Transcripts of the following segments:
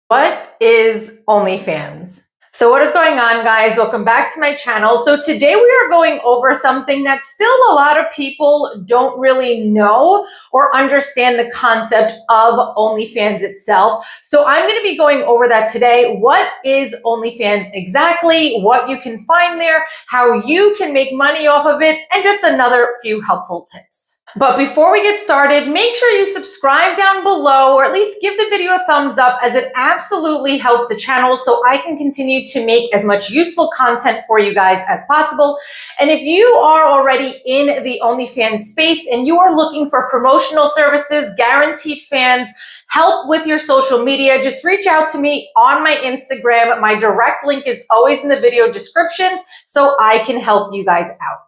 What is OnlyFans? So what is going on, guys? Welcome back to my channel. So today we are going over something that still a lot of people don't really know or understand the concept of OnlyFans itself. So I'm going to be going over that today. What is OnlyFans exactly? What you can find there, how you can make money off of it, and just another few helpful tips. But before we get started, make sure you subscribe down below or at least give the video a thumbs up, as it absolutely helps the channel so I can continue to make as much useful content for you guys as possible. And if you are already in the OnlyFans space and you are looking for promotional services, guaranteed fans, help with your social media, just reach out to me on my Instagram. My direct link is always in the video descriptions so I can help you guys out.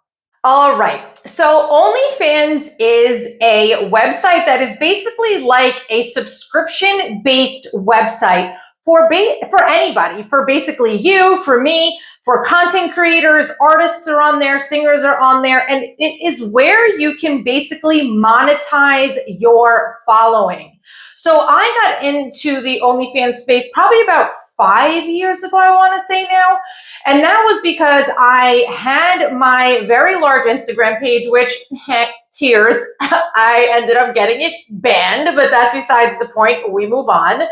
All right, so OnlyFans is a website that is basically like a subscription-based website for anybody, for basically you, for me, for content creators. Artists are on there, singers are on there, and it is where you can basically monetize your following. So I got into the OnlyFans space probably about 5 years ago, I want to say now. And that was because I had my very large Instagram page, which, tears, I ended up getting it banned, but that's besides the point. We move on.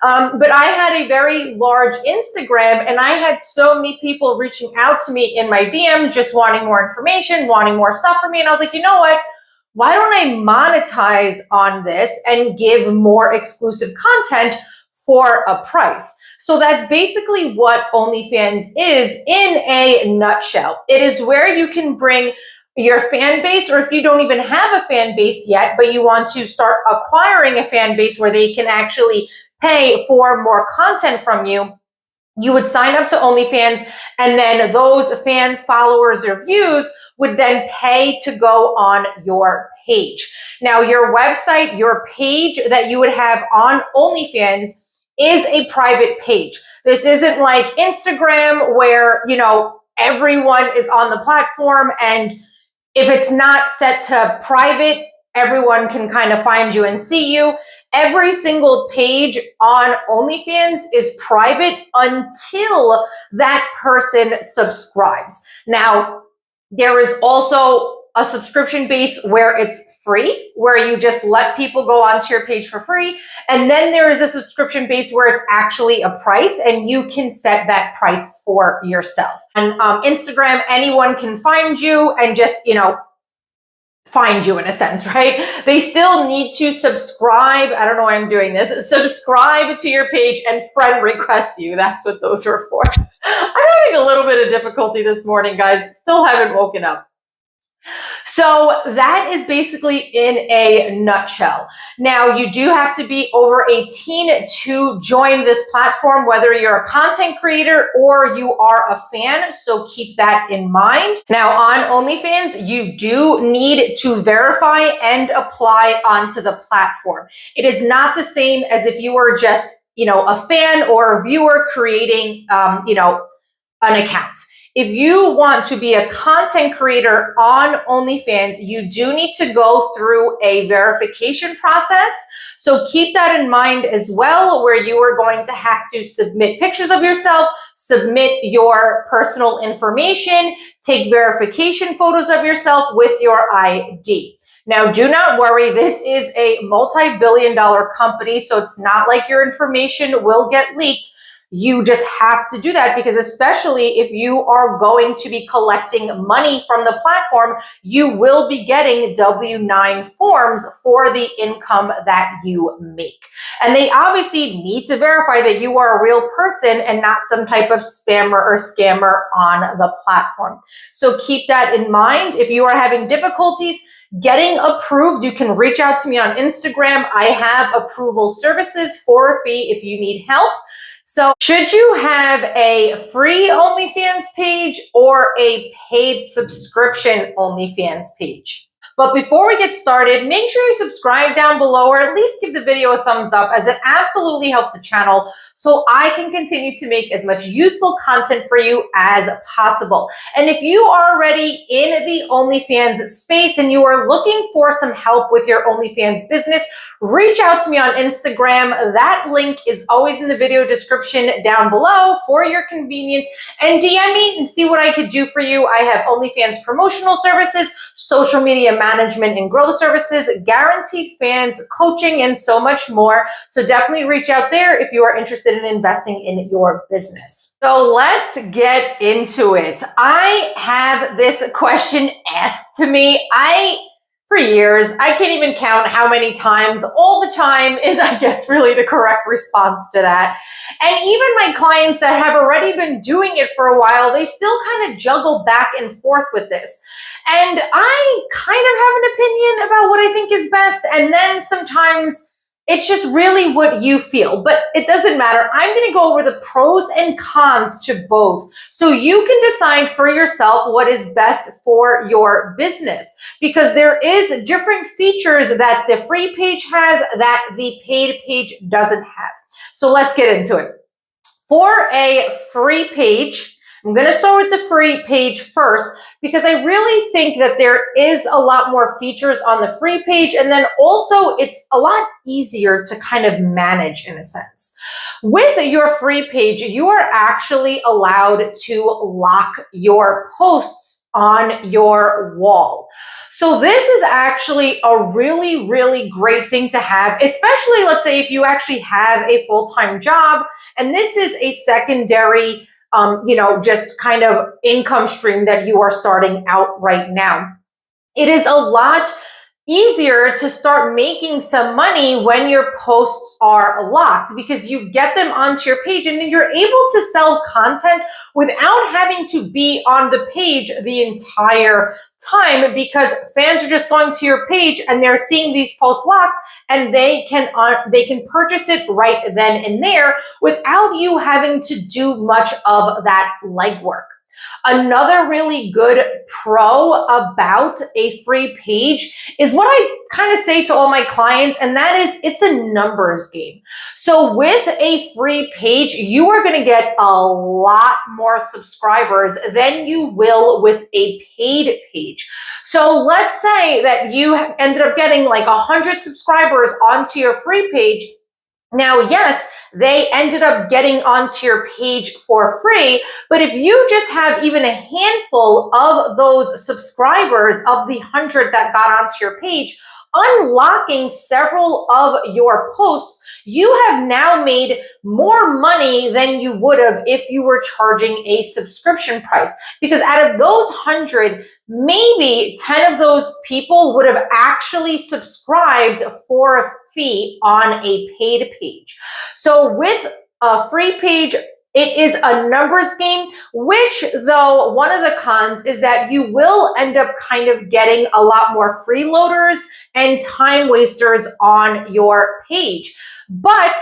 But I had a very large Instagram, and I had so many people reaching out to me in my DM, just wanting more information, wanting more stuff from me. And I was like, you know what? Why don't I monetize on this and give more exclusive content for a price? So that's basically what OnlyFans is in a nutshell. It is where you can bring your fan base, or if you don't even have a fan base yet, but you want to start acquiring a fan base where they can actually pay for more content from you, you would sign up to OnlyFans, and then those fans, followers, or views would then pay to go on your page. Now, your website, your page that you would have on OnlyFans is a private page. This isn't like Instagram where, you know, everyone is on the platform, and if it's not set to private, everyone can kind of find you and see you. Every single page on OnlyFans is private until that person subscribes. Now, there is also a subscription base where it's free, where you just let people go onto your page for free. And then there is a subscription base where it's actually a price, and you can set that price for yourself. And Instagram, anyone can find you and just, you know, find you in a sense, right? They still need to subscribe. I don't know why I'm doing this. Subscribe to your page and friend request you. That's what those are for. I'm having a little bit of difficulty this morning, guys. Still haven't woken up. So that is basically in a nutshell. Now, you do have to be over 18 to join this platform, whether you're a content creator or you are a fan. So keep that in mind. Now, on OnlyFans, you do need to verify and apply onto the platform. It is not the same as if you were just, you know, a fan or a viewer creating, you know, an account. If you want to be a content creator on OnlyFans, you do need to go through a verification process. So keep that in mind as well, where you are going to have to submit pictures of yourself, submit your personal information, take verification photos of yourself with your ID. Now, do not worry. This is a multi-billion-dollar company, so it's not like your information will get leaked. You just have to do that because, especially if you are going to be collecting money from the platform, you will be getting W-9 forms for the income that you make. And they obviously need to verify that you are a real person and not some type of spammer or scammer on the platform. So keep that in mind. If you are having difficulties getting approved, you can reach out to me on Instagram. I have approval services for a fee if you need help. So should you have a free OnlyFans page or a paid subscription OnlyFans page? But before we get started, make sure you subscribe down below or at least give the video a thumbs up, as it absolutely helps the channel so I can continue to make as much useful content for you as possible. And if you are already in the OnlyFans space and you are looking for some help with your OnlyFans business, reach out to me on Instagram. That link is always in the video description down below for your convenience. And DM me and see what I could do for you. I have OnlyFans promotional services, social media management and growth services, guaranteed fans, coaching, and so much more. So definitely reach out there if you are interested in investing in your business. So let's get into it. I have this question asked to me. For years, I can't even count how many times. All the time is, I guess, really the correct response to that. And even my clients that have already been doing it for a while, they still kind of juggle back and forth with this. And I kind of have an opinion about what I think is best. And then sometimes it's just really what you feel, but it doesn't matter. I'm going to go over the pros and cons to both so you can decide for yourself what is best for your business, because there is different features that the free page has that the paid page doesn't have. So let's get into it. For a free page, I'm going to start with the free page first, because I really think that there is a lot more features on the free page, and then also it's a lot easier to kind of manage in a sense. With your free page, you are actually allowed to lock your posts on your wall. So this is actually a really, really great thing to have, especially let's say if you actually have a full-time job and this is a secondary just kind of income stream that you are starting out right now. It is a lot easier to start making some money when your posts are locked, because you get them onto your page and you're able to sell content without having to be on the page the entire time, because fans are just going to your page and they're seeing these posts locked, and they can purchase it right then and there without you having to do much of that legwork. Another really good pro about a free page is what I kind of say to all my clients, and that is it's a numbers game. So with a free page, you are going to get a lot more subscribers than you will with a paid page. So let's say that you ended up getting like 100 subscribers onto your free page. Now, yes, they ended up getting onto your page for free, but if you just have even a handful of those subscribers of the 100 that got onto your page, unlocking several of your posts, you have now made more money than you would have if you were charging a subscription price. Because out of those 100, maybe 10 of those people would have actually subscribed for a fee on a paid page. So with a free page, it is a numbers game, which though one of the cons is that you will end up kind of getting a lot more freeloaders and time wasters on your page. But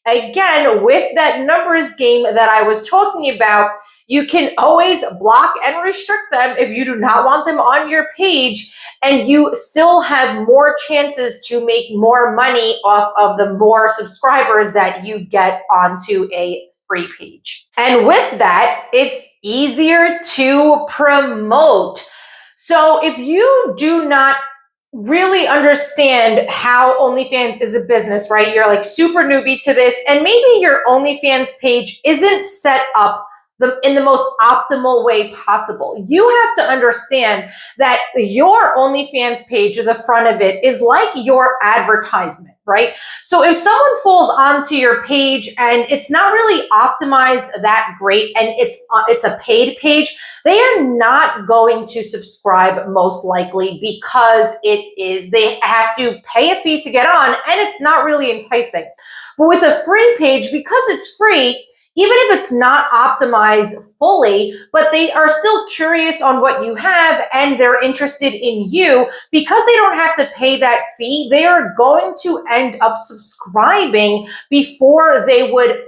again, with that numbers game that I was talking about, you can always block and restrict them if you do not want them on your page, and you still have more chances to make more money off of the more subscribers that you get onto a free page. And with that, it's easier to promote. So if you do not really understand how OnlyFans is a business, right? You're like super newbie to this, and maybe your OnlyFans page isn't set up in the most optimal way possible. You have to understand that your OnlyFans page, the front of it, is like your advertisement, right? So if someone falls onto your page and it's not really optimized that great, and it's a paid page, they are not going to subscribe most likely, because they have to pay a fee to get on, and it's not really enticing. But with a free page, because it's free, even if it's not optimized fully, but they are still curious on what you have and they're interested in you. Because they don't have to pay that fee, they are going to end up subscribing before they would,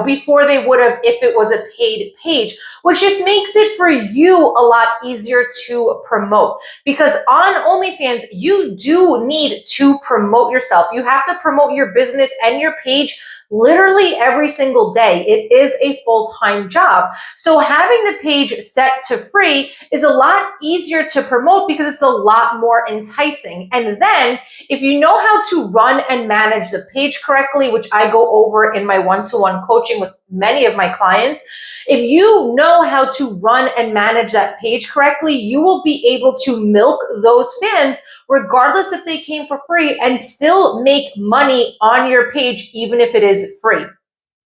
before they would have if it was a paid page, which just makes it for you a lot easier to promote. Because on OnlyFans, you do need to promote yourself. You have to promote your business and your page literally every single day. It is a full-time job. So having the page set to free is a lot easier to promote because it's a lot more enticing. And then if you know how to run and manage the page correctly, which I go over in my one-to-one coaching with many of my clients, if you know how to run and manage that page correctly, you will be able to milk those fans regardless if they came for free and still make money on your page, even if it is free.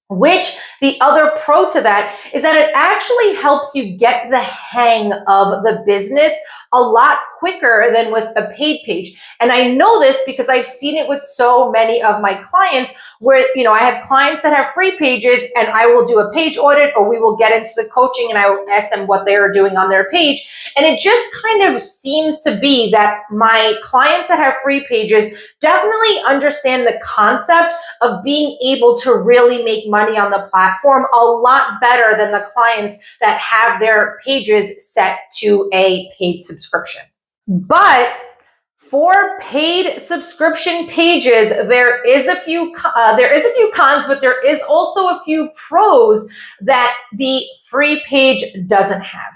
Which the other pro to that is that it actually helps you get the hang of the business a lot quicker than with a paid page. And I know this because I've seen it with so many of my clients where, I have clients that have free pages and I will do a page audit or we will get into the coaching and I will ask them what they are doing on their page. And it just kind of seems to be that my clients that have free pages definitely understand the concept of being able to really make money on the platform a lot better than the clients that have their pages set to a paid subscription. But for paid subscription pages, there is a few cons, but there is also a few pros that the free page doesn't have.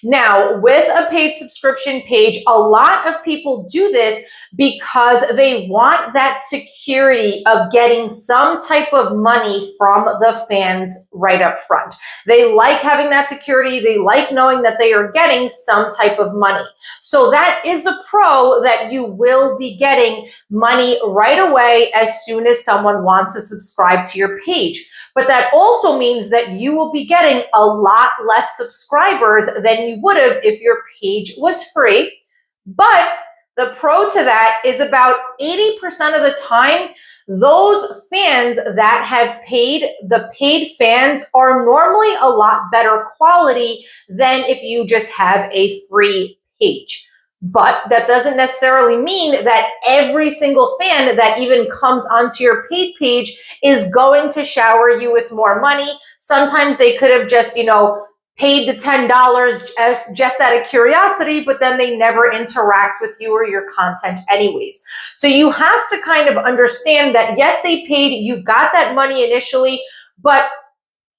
Now, with a paid subscription page, a lot of people do this because they want that security of getting some type of money from the fans right up front. They like having that security. They like knowing that they are getting some type of money. So that is a pro, that you will be getting money right away as soon as someone wants to subscribe to your page. But that also means that you will be getting a lot less subscribers than you would have if your page was free. But the pro to that is about 80% of the time, those fans that have paid, the paid fans are normally a lot better quality than if you just have a free page. But that doesn't necessarily mean that every single fan that even comes onto your paid page is going to shower you with more money. Sometimes they could have just, paid the $10 as just out of curiosity, but then they never interact with you or your content anyways. So you have to kind of understand that, yes, they paid, you got that money initially, but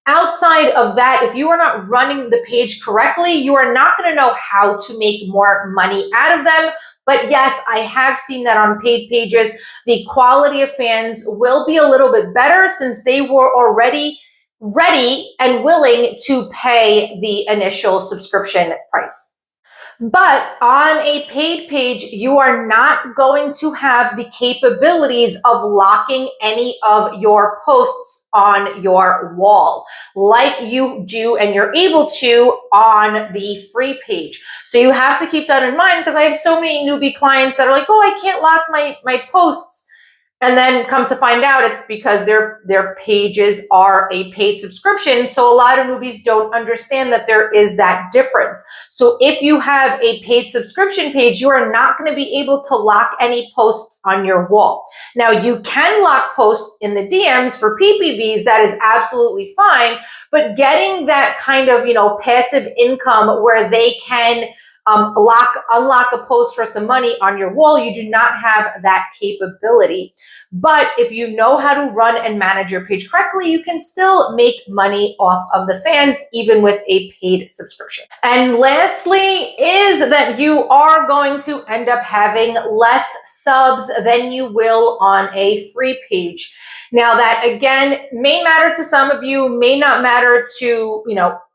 outside of that, if you are not running the page correctly, you are not going to know how to make more money out of them. But yes, I have seen that on paid pages, the quality of fans will be a little bit better since they were already ready and willing to pay the initial subscription price. But on a paid page, you are not going to have the capabilities of locking any of your posts on your wall like you do and you're able to on the free page. So you have to keep that in mind, because I have so many newbie clients that are like, oh, I can't lock my posts. And then come to find out it's because their pages are a paid subscription. So a lot of newbies don't understand that there is that difference. So if you have a paid subscription page, you are not going to be able to lock any posts on your wall. Now, you can lock posts in the DMs for PPVs. That is absolutely fine. But getting that kind of, passive income where they can unlock a post for some money on your wall, you do not have that capability. But if you know how to run and manage your page correctly, you can still make money off of the fans, even with a paid subscription. And lastly is that you are going to end up having less subs than you will on a free page. Now, that again may matter to some of you, may not matter to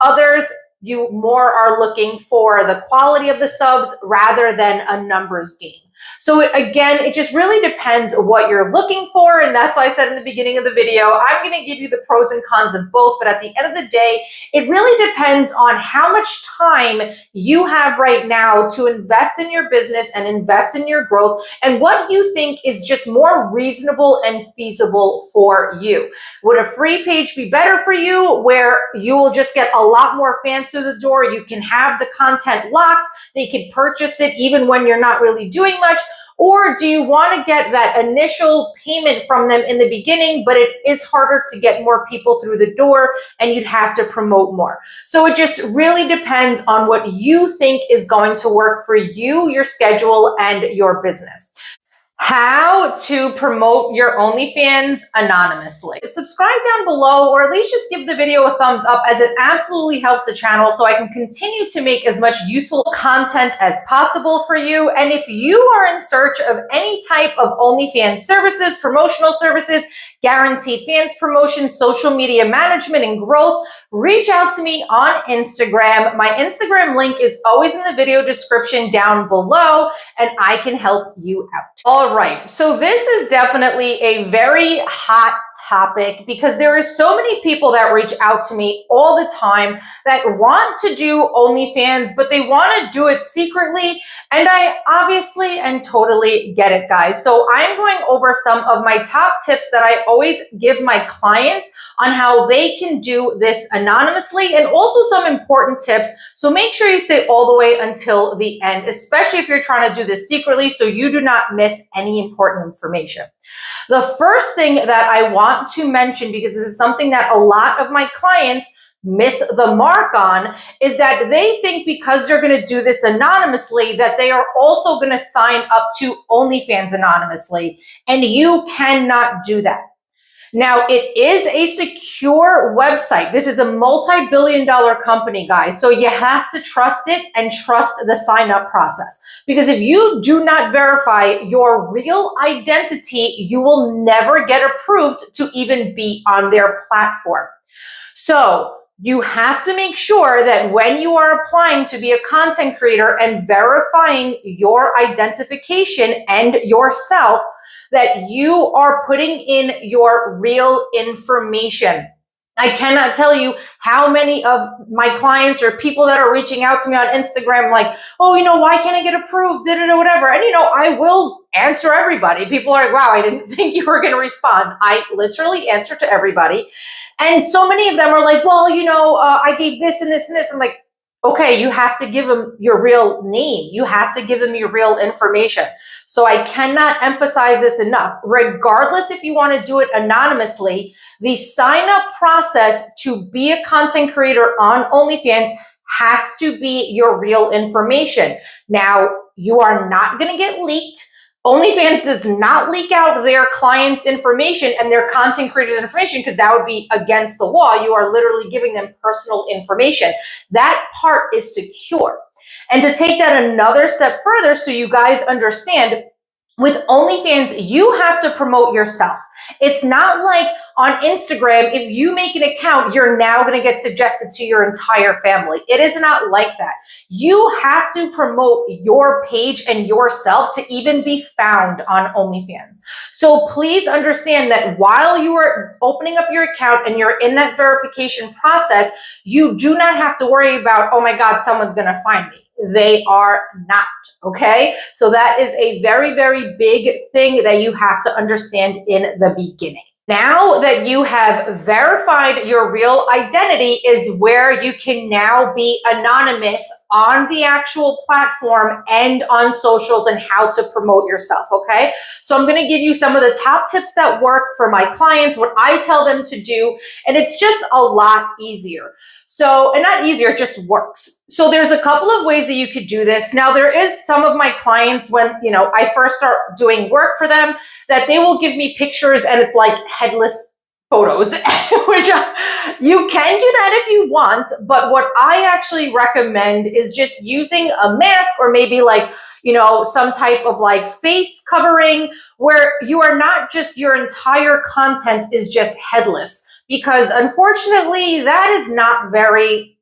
others. You more are looking for the quality of the subs rather than a numbers game. So again, it just really depends what you're looking for. And that's why I said in the beginning of the video, I'm going to give you the pros and cons of both. But at the end of the day, it really depends on how much time you have right now to invest in your business and invest in your growth, and what you think is just more reasonable and feasible for you. Would a free page be better for you, where you will just get a lot more fans through the door? You can have the content locked. They can purchase it even when you're not really doing much. Or do you want to get that initial payment from them in the beginning, but it is harder to get more people through the door and you'd have to promote more? So it just really depends on what you think is going to work for you, your schedule, and your business. How to promote your OnlyFans anonymously. Subscribe down below, or at least just give the video a thumbs up, as it absolutely helps the channel so I can continue to make as much useful content as possible for you. And if you are in search of any type of OnlyFans services, promotional services, guaranteed fans promotion, social media management, and growth, reach out to me on Instagram. My Instagram link is always in the video description down below, and I can help you out. All right, so this is definitely a very hot topic because there are so many people that reach out to me all the time that want to do OnlyFans, but they want to do it secretly. And I obviously and totally get it, guys. So I'm going over some of my top tips that I always give my clients on how they can do this anonymously, and also some important tips. So make sure you stay all the way until the end, especially if you're trying to do this secretly, so you do not miss any important information. The first thing that I want to mention, because this is something that a lot of my clients miss the mark on, is that they think because they're going to do this anonymously that they are also going to sign up to OnlyFans anonymously, and you cannot do that. Now, it is a secure website. This is a multi-billion-dollar company, guys. So you have to trust it and trust the sign-up process. Because if you do not verify your real identity, you will never get approved to even be on their platform. So you have to make sure that when you are applying to be a content creator and verifying your identification and yourself, that you are putting in your real information. I cannot tell you how many of my clients or people that are reaching out to me on Instagram like, oh, why can't I get approved? Whatever. And, I will answer everybody. People are like, wow, I didn't think you were going to respond. I literally answer to everybody. And so many of them are like, well, I gave this and this and this. I'm like, okay, you have to give them your real name. You have to give them your real information. So I cannot emphasize this enough. Regardless if you want to do it anonymously, the sign-up process to be a content creator on OnlyFans has to be your real information. Now, you are not going to get leaked. OnlyFans does not leak out their clients' information and their content creators' information, because that would be against the law. You are literally giving them personal information. That part is secure. And to take that another step further, so you guys understand, with OnlyFans, you have to promote yourself. It's not like on Instagram, if you make an account, you're now going to get suggested to your entire family. It is not like that. You have to promote your page and yourself to even be found on OnlyFans. So please understand that while you are opening up your account and you're in that verification process, you do not have to worry about, oh my God, someone's going to find me. They are not, okay? So that is a very, very big thing that you have to understand in the beginning. Now that you have verified your real identity is where you can now be anonymous on the actual platform and on socials, and how to promote yourself, okay? So I'm going to give you some of the top tips that work for my clients, what I tell them to do, and it's just a lot easier. So, and not easier, it just works. So there's a couple of ways that you could do this. Now, there is some of my clients, when, I first start doing work for them, that they will give me pictures and it's like headless photos, which you can do that if you want. But what I actually recommend is just using a mask, or maybe like, some type of like face covering, where you are not just, your entire content is just headless. Because unfortunately, that is not very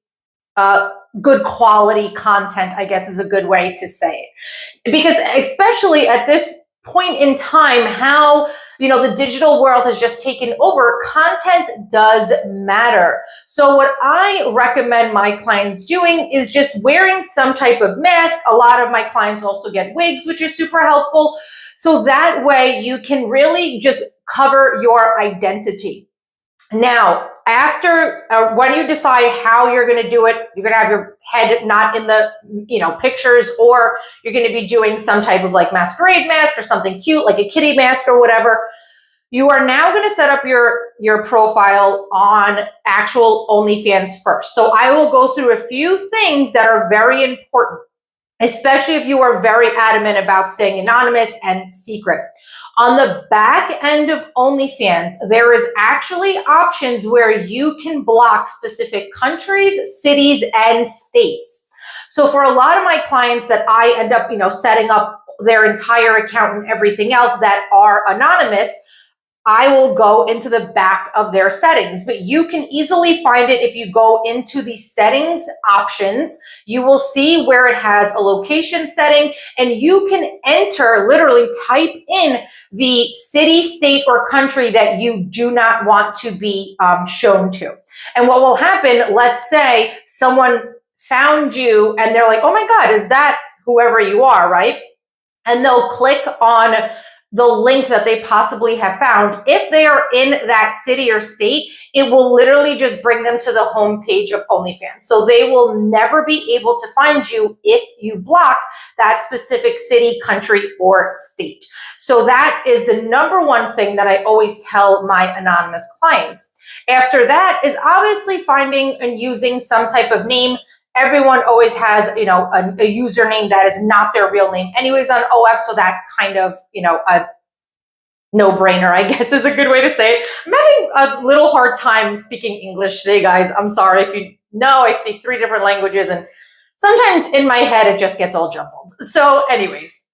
good quality content, I guess is a good way to say it. Because especially at this point in time, how the digital world has just taken over, content does matter. So what I recommend my clients doing is just wearing some type of mask. A lot of my clients also get wigs, which is super helpful. So that way you can really just cover your identity. Now, after when you decide how you're going to do it, you're going to have your head not in the pictures, or you're going to be doing some type of like masquerade mask or something cute like a kitty mask or whatever. You are now going to set up your profile on actual OnlyFans first. So I will go through a few things that are very important, especially if you are very adamant about staying anonymous and secret. On the back end of OnlyFans, there is actually options where you can block specific countries, cities, and states. So for a lot of my clients that I end up, setting up their entire account and everything else that are anonymous, I will go into the back of their settings, but you can easily find it if you go into the settings options. You will see where it has a location setting, and you can enter, literally type in the city, state, or country that you do not want to be shown to. And what will happen, let's say someone found you and they're like, oh my God, is that whoever you are, right? And they'll click on the link that they possibly have found. If they are in that city or state, it will literally just bring them to the home page of OnlyFans. So they will never be able to find you if you block that specific city, country, or state. So that is the number one thing that I always tell my anonymous clients. After that is obviously finding and using some type of name. Everyone always has, a username that is not their real name anyways on OF. So that's kind of, a no-brainer, I guess is a good way to say it. I'm having a little hard time speaking English today, guys. I'm sorry. If you know, I speak 3 different languages, and sometimes in my head, it just gets all jumbled. So anyways,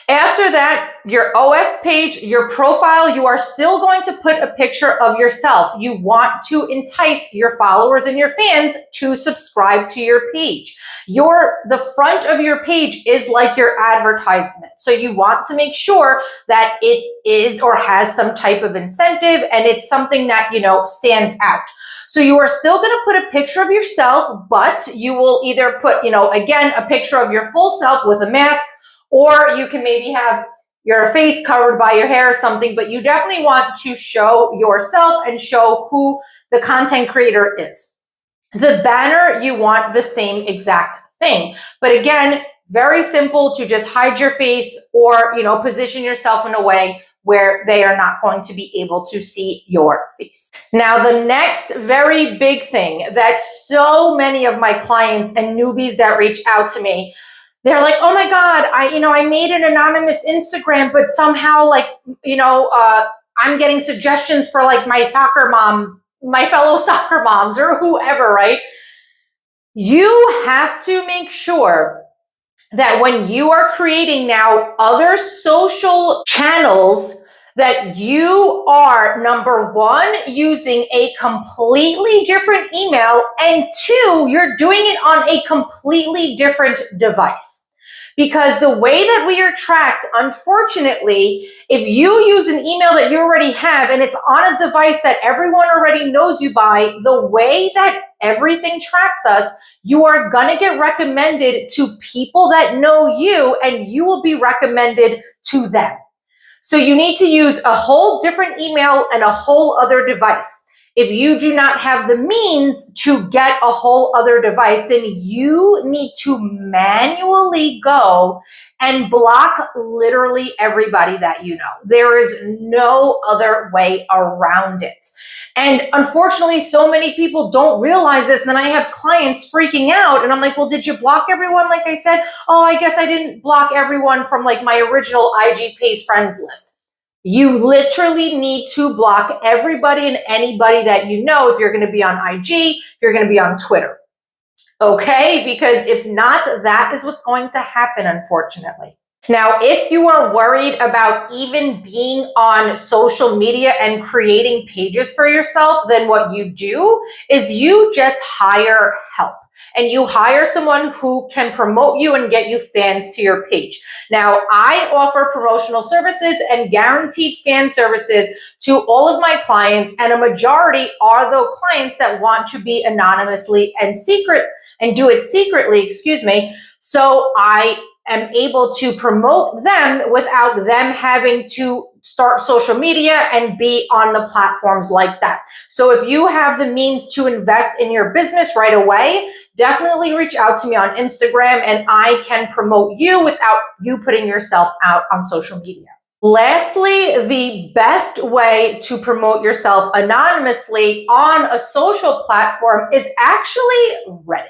after that, your OF page, your profile, you are still going to put a picture of yourself. You want to entice your followers and your fans to subscribe to your page. The front of your page is like your advertisement. So you want to make sure that it is or has some type of incentive, and it's something that, stands out. So you are still going to put a picture of yourself, but you will either put, again, a picture of your full self with a mask, or you can maybe have your face covered by your hair or something, but you definitely want to show yourself and show who the content creator is. The banner, you want the same exact thing. But again, very simple to just hide your face or, position yourself in a way where they are not going to be able to see your face. Now, the next very big thing that so many of my clients and newbies that reach out to me, they're like, oh my God, I made an anonymous Instagram, but somehow I'm getting suggestions for like my soccer mom, my fellow soccer moms, or whoever, right? You have to make sure that when you are creating now other social channels, that you are, number one, using a completely different email, and 2, you're doing it on a completely different device. Because the way that we are tracked, unfortunately, if you use an email that you already have and it's on a device that everyone already knows you by, the way that everything tracks us, you are going to get recommended to people that know you, and you will be recommended to them. So you need to use a whole different email and a whole other device. If you do not have the means to get a whole other device, then you need to manually go and block literally everybody that you know. There is no other way around it. And unfortunately, so many people don't realize this. And then I have clients freaking out, and I'm like, well, did you block everyone? Like I said, oh, I guess I didn't block everyone from like my original IG Pays friends list. You literally need to block everybody and anybody that you know if you're going to be on IG, if you're going to be on Twitter. Okay? Because if not, that is what's going to happen, unfortunately. Now, if you are worried about even being on social media and creating pages for yourself, then what you do is you just hire help. And you hire someone who can promote you and get you fans to your page. Now, I offer promotional services and guaranteed fan services to all of my clients, and a majority are the clients that want to be anonymously and secret and do it secretly, So I am able to promote them without them having to start social media and be on the platforms like that. So if you have the means to invest in your business right away, definitely reach out to me on Instagram and I can promote you without you putting yourself out on social media. Lastly, the best way to promote yourself anonymously on a social platform is actually Reddit.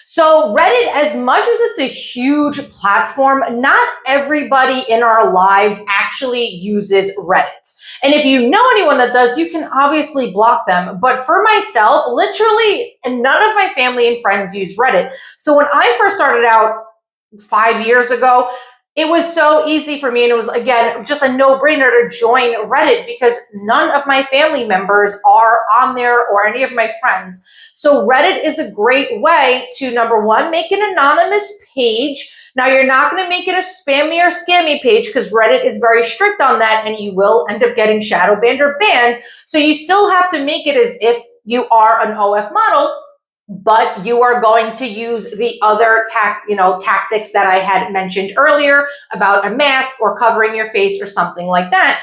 So Reddit, as much as it's a huge platform, not everybody in our lives actually uses Reddit. And if you know anyone that does, you can obviously block them. But for myself, literally none of my family and friends use Reddit. So when I first started out 5 years ago, it was so easy for me, and it was, again, just a no-brainer to join Reddit because none of my family members are on there or any of my friends. So Reddit is a great way to, number one, make an anonymous page. Now, you're not going to make it a spammy or scammy page because Reddit is very strict on that and you will end up getting shadow banned or banned. So you still have to make it as if you are an OF model, but you are going to use the other tactics that I had mentioned earlier about a mask or covering your face or something like that.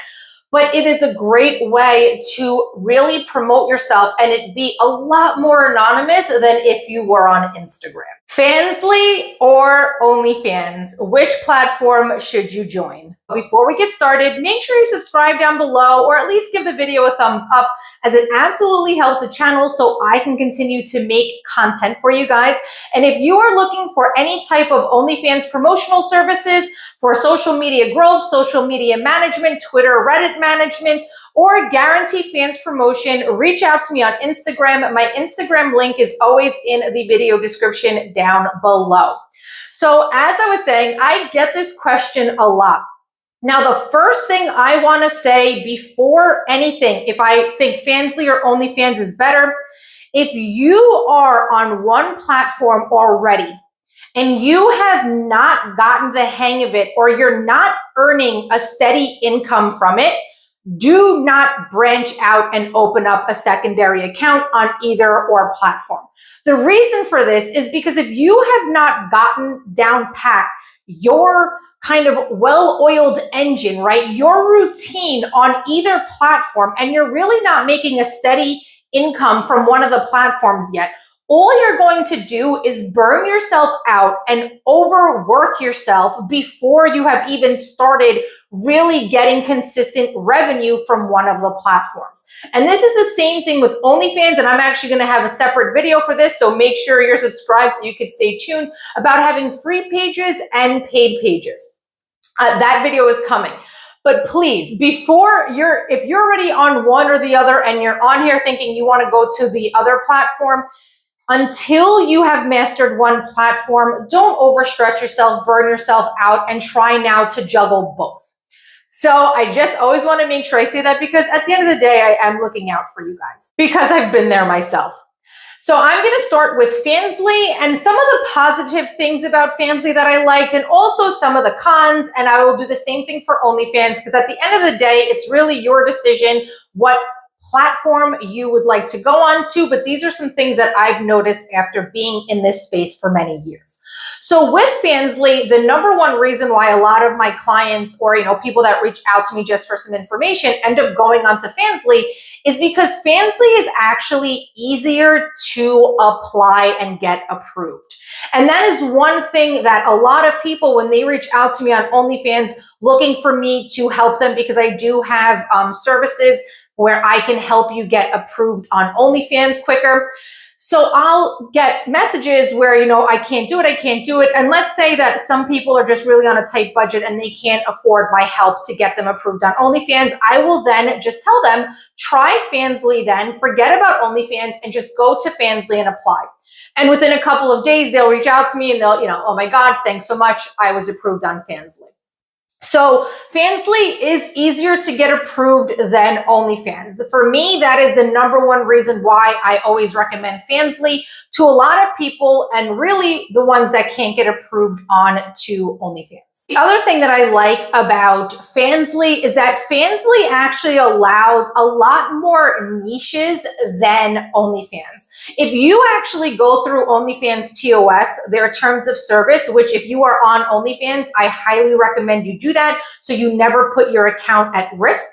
But it is a great way to really promote yourself and it be a lot more anonymous than if you were on Instagram. Fansly or Onlyfans, which platform should you join? Before we get started, make sure you subscribe down below or at least give the video a thumbs up, as it absolutely helps the channel so I can continue to make content for you guys. And if you are looking for any type of OnlyFans promotional services for social media growth, social media management, Twitter, Reddit management, or guaranteed fans promotion, reach out to me on Instagram. My Instagram link is always in the video description down below. So as I was saying, I get this question a lot. Now, the first thing I want to say before anything, if I think Fansly or OnlyFans is better, if you are on one platform already and you have not gotten the hang of it or you're not earning a steady income from it, do not branch out and open up a secondary account on either or platform. The reason for this is because if you have not gotten down pat your kind of well-oiled engine, right, your routine on either platform, and you're really not making a steady income from one of the platforms yet, all you're going to do is burn yourself out and overwork yourself before you have even started really getting consistent revenue from one of the platforms. And this is the same thing with OnlyFans, and I'm actually going to have a separate video for this, so make sure you're subscribed so you can stay tuned about having free pages and paid pages. That video is coming. But please, if you're already on one or the other and you're on here thinking you want to go to the other platform, until you have mastered one platform, don't overstretch yourself, burn yourself out, and try now to juggle both. So I just always want to make sure I say that because at the end of the day, I am looking out for you guys because I've been there myself. So I'm going to start with Fansly and some of the positive things about Fansly that I liked and also some of the cons, and I will do the same thing for OnlyFans because at the end of the day, it's really your decision what platform you would like to go on to, but these are some things that I've noticed after being in this space for many years. So with Fansly, the number one reason why a lot of my clients or people that reach out to me just for some information end up going onto Fansly is because Fansly is actually easier to apply and get approved. And that is one thing that a lot of people, when they reach out to me on OnlyFans looking for me to help them, because I do have services where I can help you get approved on OnlyFans quicker. So I'll get messages where, I can't do it. And let's say that some people are just really on a tight budget and they can't afford my help to get them approved on OnlyFans. I will then just tell them, try Fansly then, forget about OnlyFans and just go to Fansly and apply. And within a couple of days, they'll reach out to me and they'll, oh my God, thanks so much. I was approved on Fansly. So Fansly is easier to get approved than OnlyFans. For me, that is the number one reason why I always recommend Fansly to a lot of people, and really the ones that can't get approved on to OnlyFans. The other thing that I like about Fansly is that Fansly actually allows a lot more niches than OnlyFans. If you actually go through OnlyFans TOS, their terms of service, which if you are on OnlyFans, I highly recommend you do that so you never put your account at risk.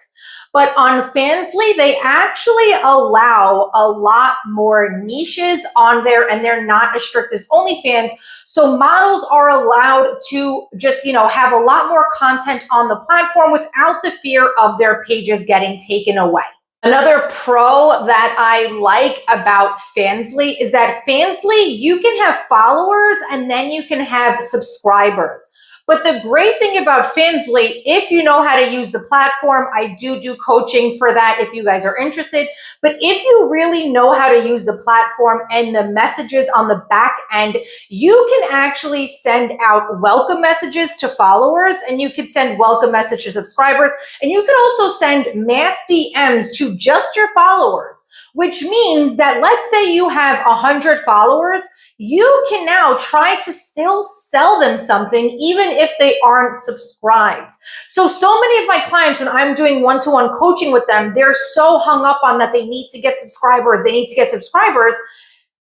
But on Fansly, they actually allow a lot more niches on there, and they're not as strict as OnlyFans. So models are allowed to just, have a lot more content on the platform without the fear of their pages getting taken away. Another pro that I like about Fansly is that Fansly, you can have followers and then you can have subscribers. But the great thing about Fansly, if you know how to use the platform, I do coaching for that if you guys are interested. But if you really know how to use the platform and the messages on the back end, you can actually send out welcome messages to followers, and you can send welcome messages to subscribers, and you can also send mass DMs to just your followers, which means that let's say you have 100 followers, you can now try to still sell them something even if they aren't subscribed. So many of my clients, when I'm doing one-to-one coaching with them, they're so hung up on that they need to get subscribers, they need to get subscribers.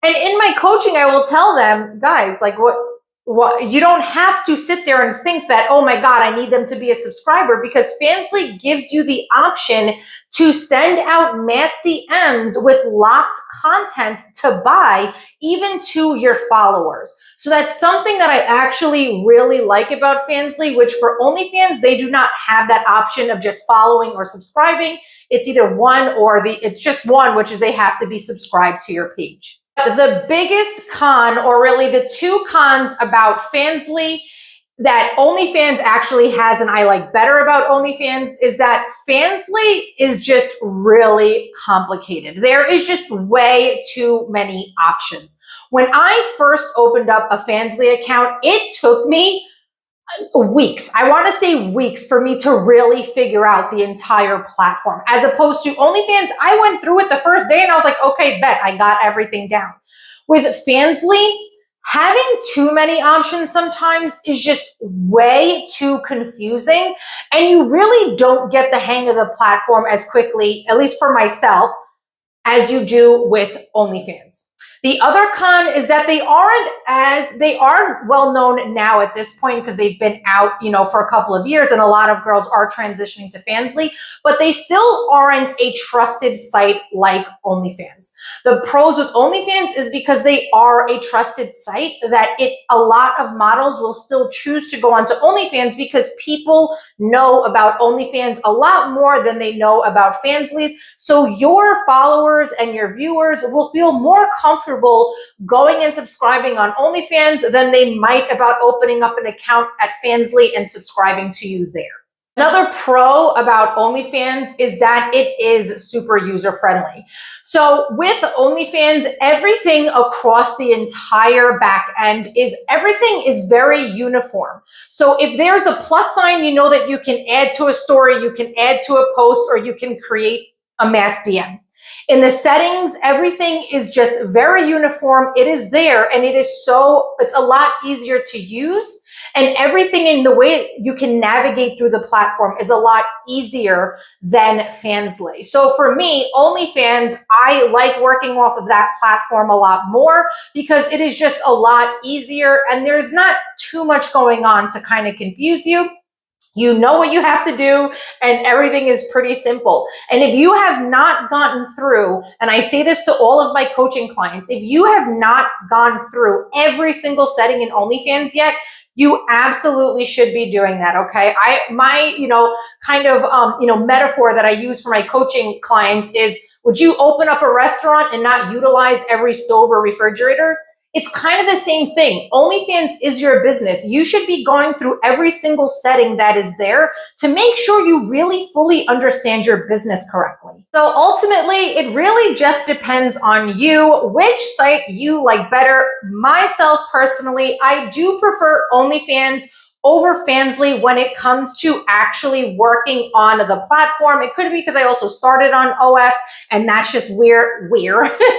And in my coaching, I will tell them, guys, like what you don't have to sit there and think that, oh my God, I need them to be a subscriber, because Fansly gives you the option to send out mass DMs with locked content to buy, even to your followers. So that's something that I actually really like about Fansly, which for OnlyFans, they do not have that option of just following or subscribing. It's either one or it's just one, which is they have to be subscribed to your page. The biggest con, or really the two cons about Fansly that OnlyFans actually has, and I like better about OnlyFans, is that Fansly is just really complicated. There is just way too many options. When I first opened up a Fansly account, it took me weeks. I want to say weeks for me to really figure out the entire platform. As opposed to OnlyFans, I went through it the first day and I was like, okay, bet, I got everything down. With Fansly, having too many options sometimes is just way too confusing, and you really don't get the hang of the platform as quickly, at least for myself, as you do with OnlyFans. The other con is that they are well known now at this point because they've been out, for a couple of years, and a lot of girls are transitioning to Fansly, but they still aren't a trusted site like OnlyFans. The pros with OnlyFans is because they are a trusted site, that a lot of models will still choose to go onto OnlyFans because people know about OnlyFans a lot more than they know about Fansly's. So your followers and your viewers will feel more comfortable going and subscribing on OnlyFans than they might about opening up an account at Fansly and subscribing to you there. Another pro about OnlyFans is that it is super user-friendly. So with OnlyFans, everything across the entire back end everything is very uniform. So if there's a plus sign, you know that you can add to a story, you can add to a post, or you can create a mass DM. In the settings, everything is just very uniform. It is there, and it's a lot easier to use. And everything in the way you can navigate through the platform is a lot easier than Fansly. So for me, OnlyFans, I like working off of that platform a lot more because it is just a lot easier, and there's not too much going on to kind of confuse you. You know what you have to do, and everything is pretty simple. And if you have not gotten through, and I say this to all of my coaching clients, if you have not gone through every single setting in OnlyFans yet, you absolutely should be doing that, okay? My metaphor that I use for my coaching clients is, would you open up a restaurant and not utilize every stove or refrigerator? It's kind of the same thing. OnlyFans is your business. You should be going through every single setting that is there to make sure you really fully understand your business correctly. So ultimately, it really just depends on you, which site you like better. Myself personally, I do prefer OnlyFans over-fansly when it comes to actually working on the platform. It could be because I also started on OF, and that's just where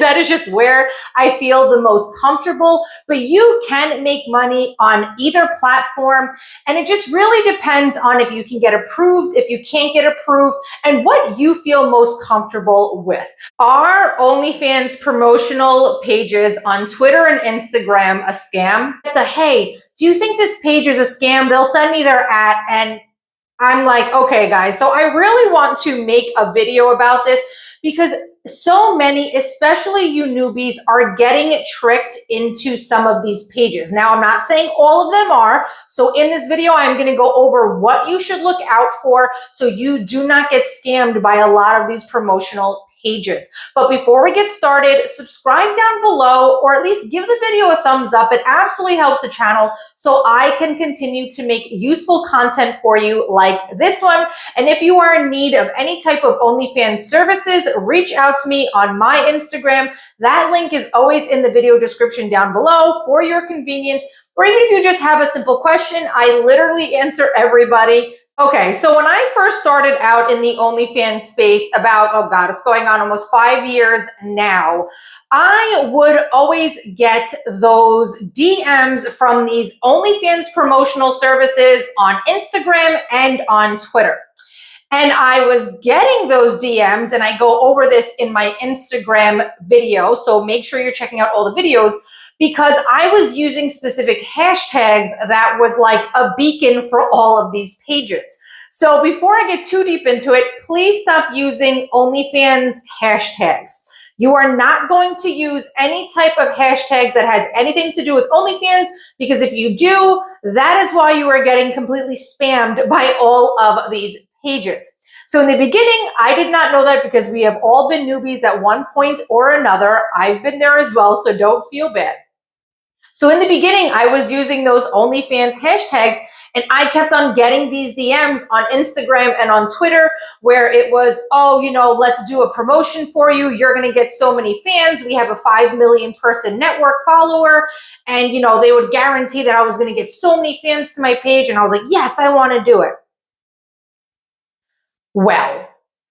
that is just where I feel the most comfortable. But you can make money on either platform, and it just really depends on if you can get approved, if you can't get approved, and what you feel most comfortable with. Are OnlyFans promotional pages on Twitter and Instagram a scam? Hey, do you think this page is a scam? They'll send me their ad, and I'm like, okay, guys. So I really want to make a video about this because so many, especially you newbies, are getting tricked into some of these pages. Now, I'm not saying all of them are. So in this video, I'm going to go over what you should look out for so you do not get scammed by a lot of these promotional pages. But before we get started, subscribe down below, or at least give the video a thumbs up. It absolutely helps the channel so I can continue to make useful content for you like this one. And if you are in need of any type of OnlyFans services, reach out to me on my Instagram. That link is always in the video description down below for your convenience. Or even if you just have a simple question, I literally answer everybody. Okay, so when I first started out in the OnlyFans space about, oh God, it's going on almost 5 years now, I would always get those DMs from these OnlyFans promotional services on Instagram and on Twitter. And I was getting those DMs, and I go over this in my Instagram video, so make sure you're checking out all the videos, because I was using specific hashtags that was like a beacon for all of these pages. So before I get too deep into it, please stop using OnlyFans hashtags. You are not going to use any type of hashtags that has anything to do with OnlyFans, because if you do, that is why you are getting completely spammed by all of these pages. So in the beginning, I did not know that, because we have all been newbies at one point or another. I've been there as well, so don't feel bad. So in the beginning, I was using those OnlyFans hashtags, and I kept on getting these DMs on Instagram and on Twitter where it was, oh, you know, let's do a promotion for you. You're going to get so many fans. We have a 5 million person network follower. And, you know, they would guarantee that I was going to get so many fans to my page. And I was like, yes, I want to do it. Well,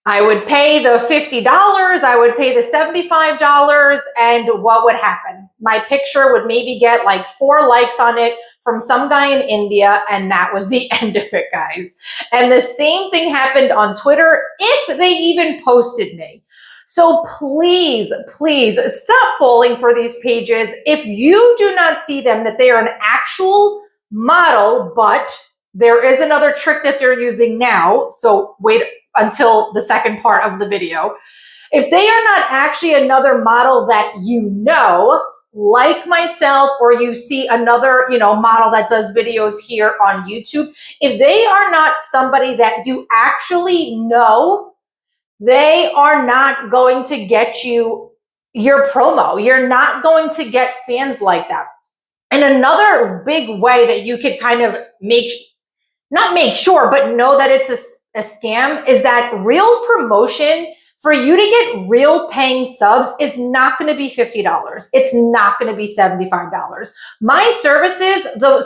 I would pay the $50, I would pay the $75, and what would happen? My picture would maybe get like 4 likes on it from some guy in India, and that was the end of it, guys. And the same thing happened on Twitter, if they even posted me. So please, please stop falling for these pages. If you do not see them, that they are an actual model, but there is another trick that they're using now, so wait until the second part of the video. If they are not actually another model that you know, like myself, or you see another, you know, model that does videos here on YouTube, if they are not somebody that you actually know, they are not going to get you your promo. You're not going to get fans like that. And another big way that you could kind of not make sure, but know that it's a scam is that real promotion for you to get real paying subs is not going to be $50. It's not going to be $75. My services, the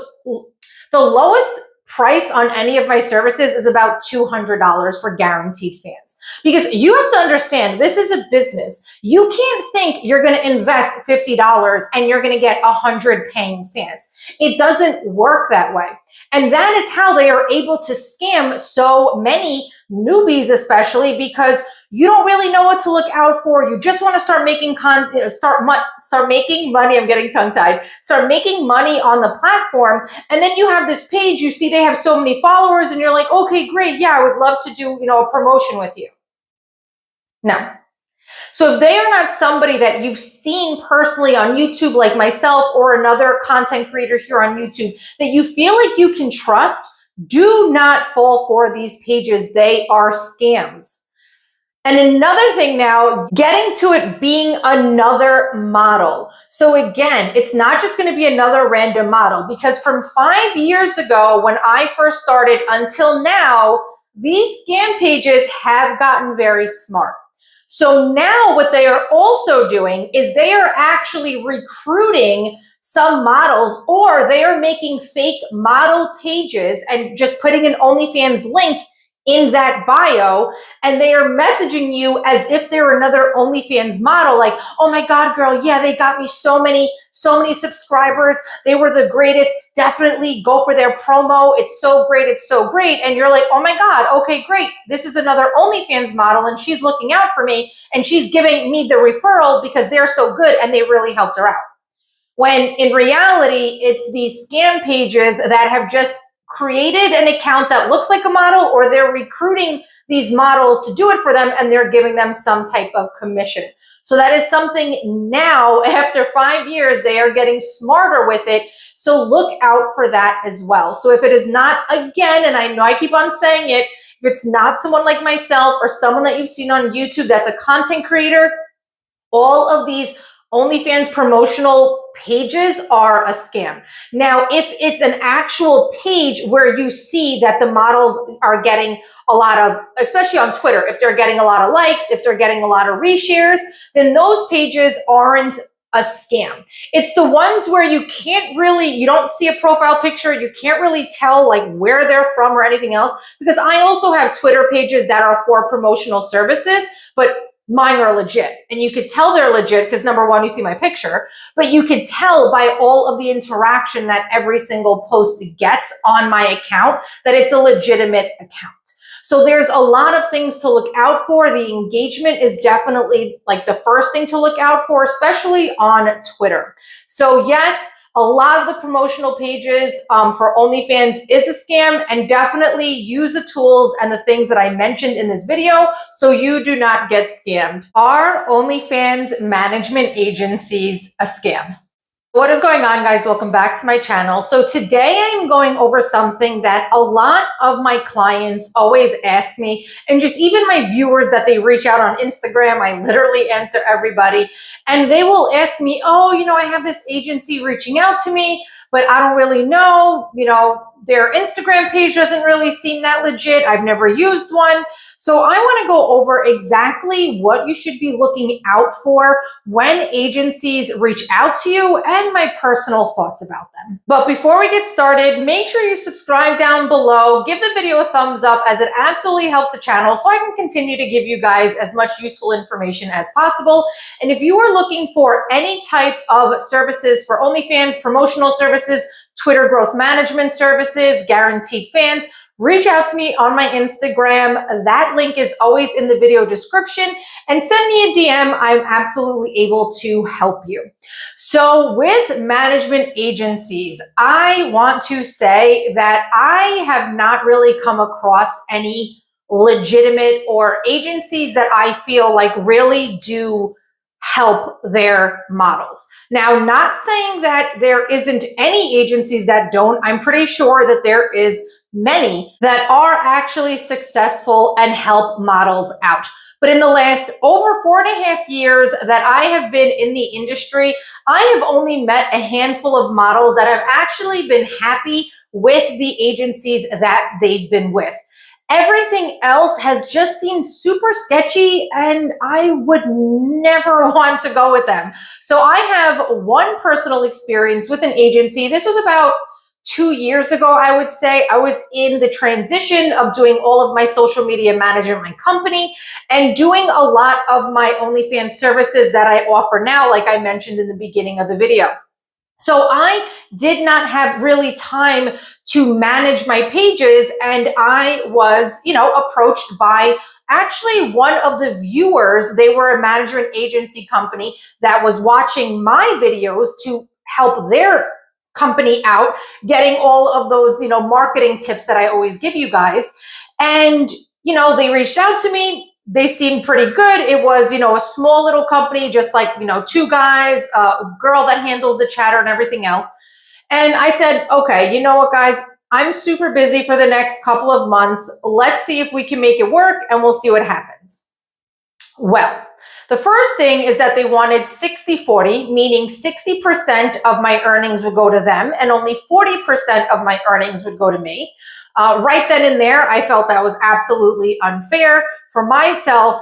lowest price on any of my services is about $200 for guaranteed fans. Because you have to understand, this is a business. You can't think you're going to invest $50 and you're going to get 100 paying fans. It doesn't work that way. And that is how they are able to scam so many newbies, especially because you don't really know what to look out for. You just want to start making start making money. I'm getting tongue-tied. Start making money on the platform, and then you have this page. You see they have so many followers, and you're like, okay, great, yeah, I would love to do, you know, a promotion with you. No. So if they are not somebody that you've seen personally on YouTube, like myself or another content creator here on YouTube, that you feel like you can trust, do not fall for these pages. They are scams. And another thing now, getting to it being another model. So again, it's not just going to be another random model, because from 5 years ago when I first started until now, these scam pages have gotten very smart. So now what they are also doing is they are actually recruiting some models, or they are making fake model pages and just putting an OnlyFans link in that bio, and they are messaging you as if they're another OnlyFans model, like, oh my God, girl, yeah, they got me so many subscribers. They were the greatest. Definitely go for their promo. It's so great. It's so great. And you're like, oh my God, okay, great. This is another OnlyFans model, and she's looking out for me, and she's giving me the referral because they're so good and they really helped her out. When in reality, it's these scam pages that have just created an account that looks like a model, or they're recruiting these models to do it for them, and they're giving them some type of commission. So that is something now, after 5 years, they are getting smarter with it. So look out for that as well. So if it is not, again, and I know I keep on saying it, if it's not someone like myself or someone that you've seen on YouTube that's a content creator, all of these OnlyFans promotional pages are a scam. Now, if it's an actual page where you see that the models are getting a lot of, especially on Twitter, if they're getting a lot of likes, if they're getting a lot of reshares, then those pages aren't a scam. It's the ones where you can't really, you don't see a profile picture, you can't really tell like where they're from or anything else, because I also have Twitter pages that are for promotional services, but mine are legit. And you could tell they're legit because, number one, you see my picture, but you could tell by all of the interaction that every single post gets on my account that it's a legitimate account. So there's a lot of things to look out for. The engagement is definitely like the first thing to look out for, especially on Twitter. So yes, a lot of the promotional pages for OnlyFans is a scam, and definitely use the tools and the things that I mentioned in this video so you do not get scammed. Are OnlyFans management agencies a scam? What is going on, guys? Welcome back to my channel. So today I'm going over something that a lot of my clients always ask me, and just even my viewers that they reach out on Instagram, I literally answer everybody, and they will ask me, oh, I have this agency reaching out to me, but I don't really know, their Instagram page doesn't really seem that legit. I've never used one. So I want to go over exactly what you should be looking out for when agencies reach out to you and my personal thoughts about them. But before we get started, make sure you subscribe down below, give the video a thumbs up, as it absolutely helps the channel so I can continue to give you guys as much useful information as possible. And if you are looking for any type of services for OnlyFans, promotional services, Twitter growth management services, guaranteed fans, reach out to me on my Instagram. That link is always in the video description, and send me a DM. I'm absolutely able to help you. So with management agencies, I want to say that I have not really come across any legitimate or agencies that I feel like really do help their models. Now, not saying that there isn't any agencies that don't. I'm pretty sure that there is many that are actually successful and help models out. But in the last over 4.5 years that I have been in the industry, I have only met a handful of models that have actually been happy with the agencies that they've been with. Everything else has just seemed super sketchy, and I would never want to go with them. So I have one personal experience with an agency. This was about 2 years ago, I would say. I was in the transition of doing all of my social media management, my company, and doing a lot of my OnlyFans services that I offer now, like I mentioned in the beginning of the video. So I did not have really time to manage my pages, and I was, approached by actually one of the viewers. They were a management agency company that was watching my videos to help their company out, getting all of those, marketing tips that I always give you guys. And, they reached out to me. They seemed pretty good. It was, a small little company, just like, 2 guys, a girl that handles the chatter and everything else. And I said, okay, you know what, guys, I'm super busy for the next couple of months. Let's see if we can make it work, and we'll see what happens. Well, the first thing is that they wanted 60-40, meaning 60% of my earnings would go to them and only 40% of my earnings would go to me. Right then and there, I felt that was absolutely unfair. For myself,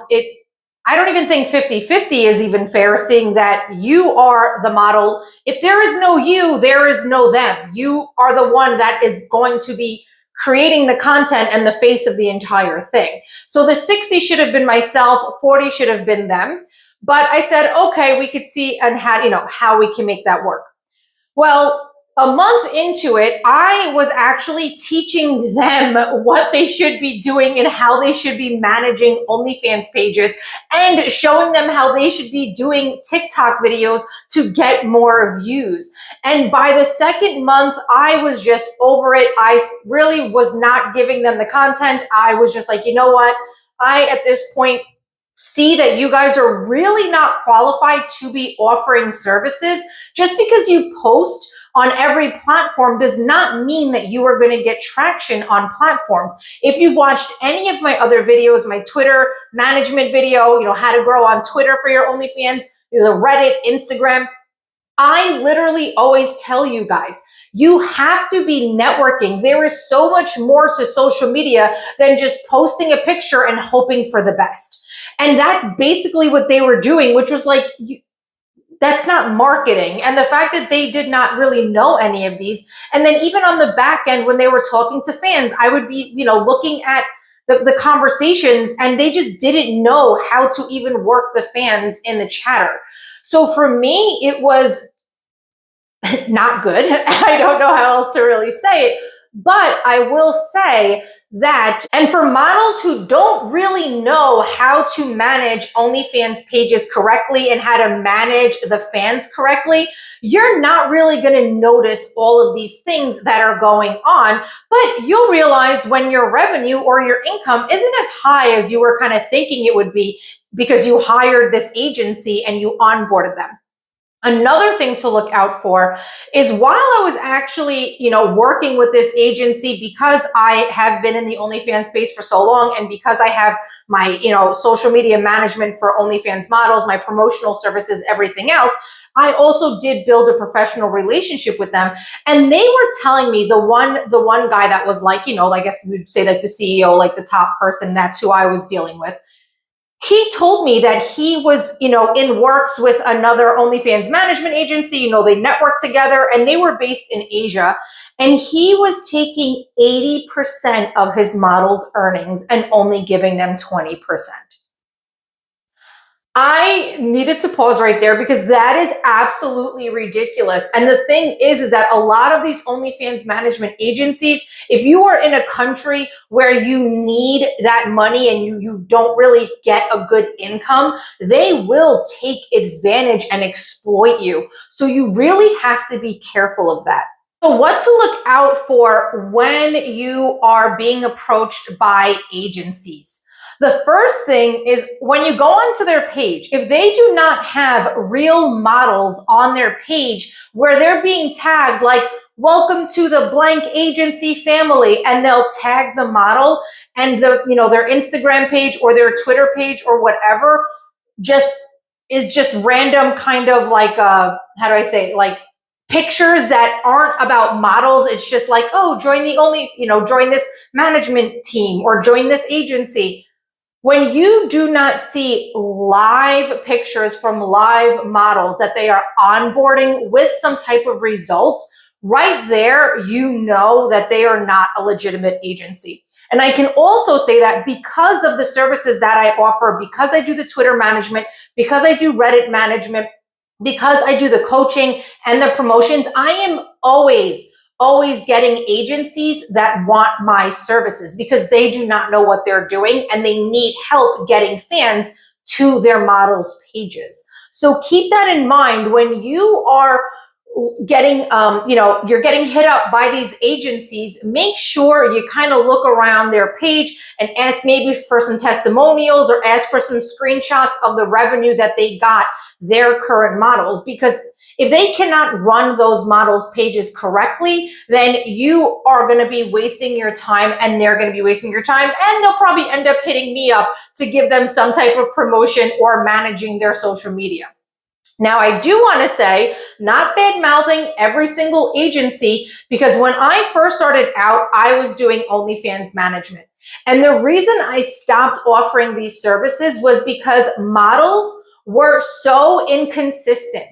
I don't even think 50-50 is even fair, seeing that you are the model. If there is no you, there is no them. You are the one that is going to be creating the content and the face of the entire thing. So the 60 should have been myself, 40 should have been them. But I said, okay, we could see and how we can make that work. Well, a month into it, I was actually teaching them what they should be doing and how they should be managing OnlyFans pages, and showing them how they should be doing TikTok videos to get more views. And by the second month, I was just over it. I really was not giving them the content. I was just like, you know what? At this point, see that you guys are really not qualified to be offering services. Just because you post on every platform does not mean that you are going to get traction on platforms. If you've watched any of my other videos, my Twitter management video, how to grow on Twitter for your OnlyFans, the Reddit, Instagram, I literally always tell you guys, you have to be networking. There is so much more to social media than just posting a picture and hoping for the best. And that's basically what they were doing, which was like, that's not marketing. And the fact that they did not really know any of these. And then even on the back end, when they were talking to fans, I would be, looking at the conversations, and they just didn't know how to even work the fans in the chatter. So for me, it was not good. I don't know how else to really say it, but I will say that, and for models who don't really know how to manage OnlyFans pages correctly and how to manage the fans correctly, you're not really going to notice all of these things that are going on, but you'll realize when your revenue or your income isn't as high as you were kind of thinking it would be because you hired this agency and you onboarded them. Another thing to look out for is, while I was actually, working with this agency, because I have been in the OnlyFans space for so long, and because I have my, social media management for OnlyFans models, my promotional services, everything else, I also did build a professional relationship with them. And they were telling me, the one guy that was like, I guess we'd say like the CEO, like the top person, that's who I was dealing with. He told me that he was, in works with another OnlyFans management agency. They networked together, and they were based in Asia. And he was taking 80% of his models' earnings and only giving them 20%. I needed to pause right there, because that is absolutely ridiculous. And the thing is that a lot of these OnlyFans management agencies, if you are in a country where you need that money and you don't really get a good income, they will take advantage and exploit you. So you really have to be careful of that. So what to look out for when you are being approached by agencies? The first thing is, when you go onto their page, if they do not have real models on their page where they're being tagged like, welcome to the blank agency family, and they'll tag the model, and their Instagram page or their Twitter page or whatever is just random kind of like, how do I say it? Like pictures that aren't about models. It's just like, oh, join this management team or join this agency. When you do not see live pictures from live models that they are onboarding with some type of results, right there, you know that they are not a legitimate agency. And I can also say that because of the services that I offer, because I do the Twitter management, because I do Reddit management, because I do the coaching and the promotions, I am always getting agencies that want my services, because they do not know what they're doing and they need help getting fans to their models' pages. So keep that in mind when you are getting, you're getting hit up by these agencies. Make sure you kind of look around their page and ask maybe for some testimonials, or ask for some screenshots of the revenue that they got their current models, because if they cannot run those models' pages correctly, then you are going to be wasting your time, and they're going to be wasting your time, and they'll probably end up hitting me up to give them some type of promotion or managing their social media. Now, I do want to say, not bad mouthing every single agency, because when I first started out, I was doing OnlyFans management. And the reason I stopped offering these services was because models were so inconsistent.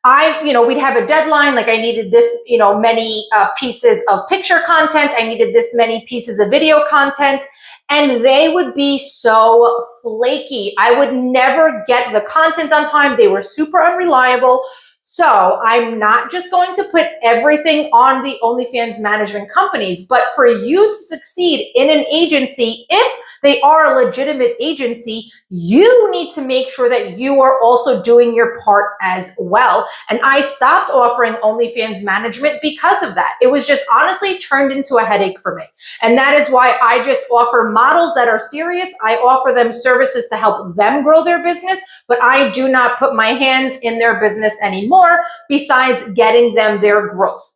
We'd have a deadline, like I needed this, many pieces of picture content. I needed this many pieces of video content. And they would be so flaky. I would never get the content on time. They were super unreliable. So I'm not just going to put everything on the OnlyFans management companies, but for you to succeed in an agency, if they are a legitimate agency, you need to make sure that you are also doing your part as well. And I stopped offering OnlyFans management because of that. It was just honestly turned into a headache for me. And that is why I just offer models that are serious. I offer them services to help them grow their business, but I do not put my hands in their business anymore besides getting them their growth.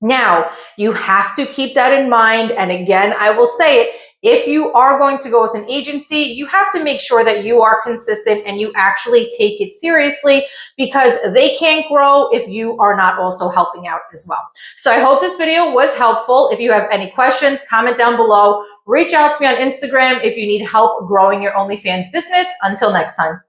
Now, you have to keep that in mind. And again, I will say it, if you are going to go with an agency, you have to make sure that you are consistent and you actually take it seriously, because they can't grow if you are not also helping out as well. So I hope this video was helpful. If you have any questions, comment down below. Reach out to me on Instagram if you need help growing your OnlyFans business. Until next time.